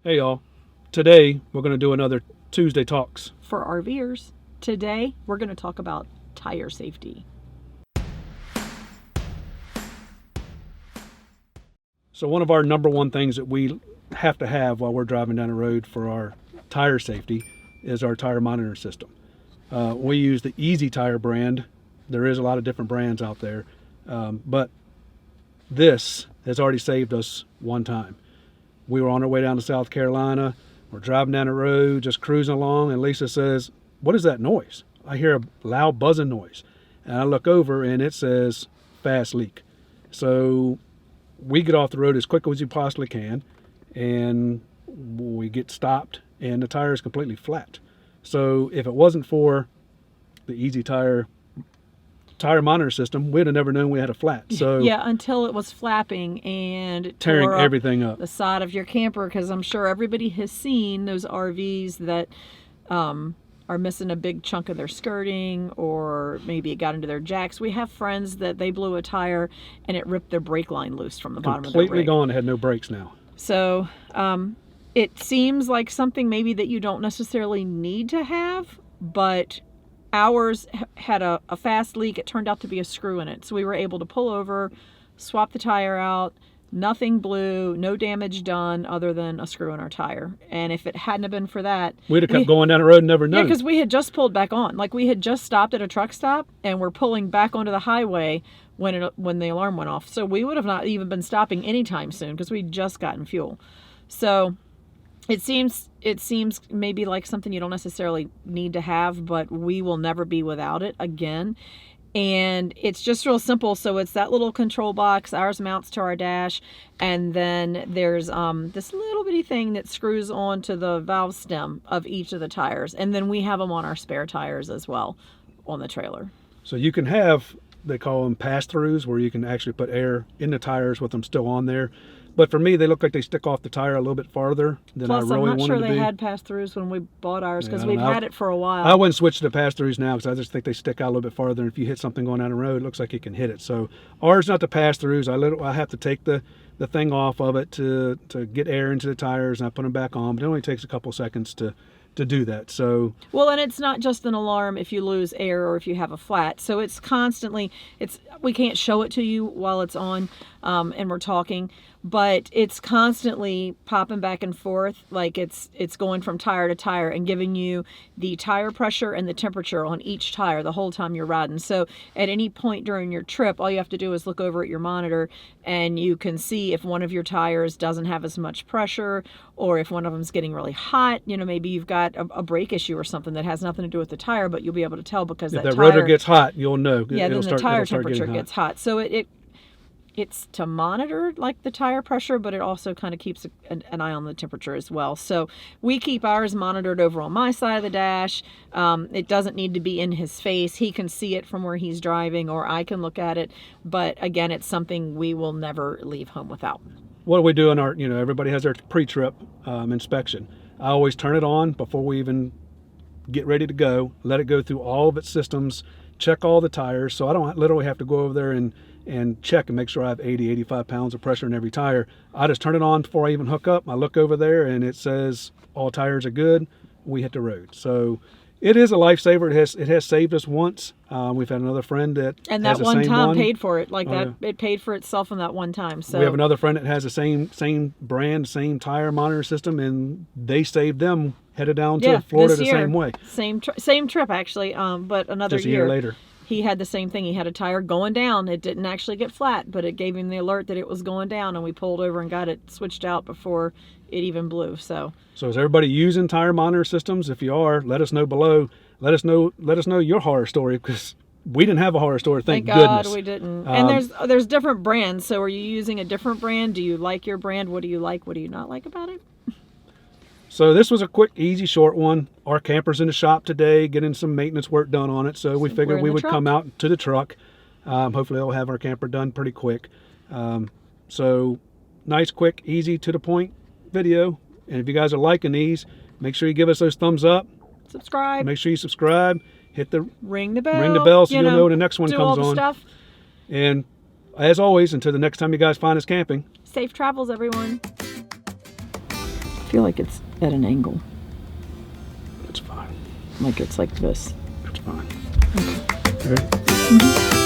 Hey y'all, today we're going to do another Tuesday Talks. For RVers, today we're going to talk about tire safety. So one of our number one things that we have to have while we're driving down the road for our tire safety is our tire monitor system. We use the EEZ Tire brand. There is a lot of different brands out there, but this has already saved us one time. We were on our way down to South Carolina. We're driving down the road, just cruising along, and Lisa says, "What is that noise?" I hear a loud buzzing noise. And I look over and it says fast leak. So we get off the road as quick as we possibly can, and we get stopped and the tire is completely flat. So if it wasn't for the EEZ tire monitor system, we'd have never known we had a flat. So yeah, until it was flapping and it tearing tore everything up the side of your camper, because I'm sure everybody has seen those RVs that are missing a big chunk of their skirting, or maybe it got into their jacks. We have friends that they blew a tire and it ripped their brake line loose from the bottom of their completely rig. gone. It had no brakes now. So it seems like something maybe that you don't necessarily need to have, but ours had a fast leak. It turned out to be a screw in it. So we were able to pull over, swap the tire out. Nothing blew, no damage done other than a screw in our tire. And if it hadn't have been for that, We'd have kept going down the road and never known. yeah, because we had just pulled back on. Like, we had just stopped at a truck stop and we're pulling back onto the highway when the alarm went off. So we would have not even been stopping anytime soon because we'd just gotten fuel. So it seems maybe like something you don't necessarily need to have, but we will never be without it again. And it's just real simple. So it's that little control box. Ours mounts to our dash, and then there's this little bitty thing that screws onto the valve stem of each of the tires, and then we have them on our spare tires as well on the trailer. So you can have, they call them pass-throughs, where you can actually put air in the tires with them still on there. But for me, they look like they stick off the tire a little bit farther than Plus, I really I'm not wanted sure to they be. had pass-throughs when we bought ours, because Yeah, I we've don't know. had it for a while. I wouldn't switch to the pass-throughs now because I just think they stick out a little bit farther. And if you hit something going down the road, it looks like you can hit it. So ours not the pass-throughs. I have to take the thing off of it to get air into the tires, and I put them back on. But it only takes a couple seconds to do that. So well, and it's not just an alarm if you lose air or if you have a flat. So it's constantly, we can't show it to you while it's on and we're talking, but it's constantly popping back and forth. Like it's going from tire to tire and giving you the tire pressure and the temperature on each tire the whole time you're riding. So at any point during your trip, all you have to do is look over at your monitor and you can see if one of your tires doesn't have as much pressure, or if one of them's getting really hot. You know, maybe you've got a brake issue or something that has nothing to do with the tire, but you'll be able to tell because if that that rotor tire gets hot, you'll know. yeah, then the tire temperature getting hot. gets hot. So it's to monitor like the tire pressure, but it also kind of keeps an eye on the temperature as well. So we keep ours monitored over on my side of the dash. It doesn't need to be in his face. He can see it from where he's driving, or I can look at it. But again, it's something we will never leave home without. What do we do in our, everybody has their pre-trip inspection. I always turn it on before we even get ready to go, let it go through all of its systems, check all the tires. So I don't literally have to go over there and check and make sure I have 80, 85 pounds of pressure in every tire. I just turn it on before I even hook up. I look over there and it says all tires are good. We hit the road. So it is a lifesaver. It has saved us once. We've had another friend that And has that the one same time one. paid for it. Like Oh, that, yeah. it paid for itself on that one time. So We have another friend that has the same brand, same tire monitor system, and they saved them headed down to Florida this the year, same way. Same trip actually. But another Just a year later. He had the same thing. He had a tire going down. It didn't actually get flat, but it gave him the alert that it was going down, and we pulled over and got it switched out before it even blew. So is everybody using tire monitor systems? If you are, let us know below. Let us know your horror story, because we didn't have a horror story. Thank God goodness. we didn't. And there's different brands. So are you using a different brand? Do you like your brand? What do you like? What do you not like about it? So this was a quick, easy, short one. Our camper's in the shop today, getting some maintenance work done on it. So we figured we would come out to the truck. Hopefully they'll have our camper done pretty quick. So nice, quick, easy, to the point video. And if you guys are liking these, make sure you give us those thumbs up. Subscribe. Make sure you subscribe. Hit the ring the bell. Ring the bell so you'll know when the next one do comes all the on. Stuff. And as always, until the next time you guys find us camping. Safe travels, everyone. feel like it's at an angle. It's fine. Like it's like this. It's fine. Okay. Ready? Mm-hmm.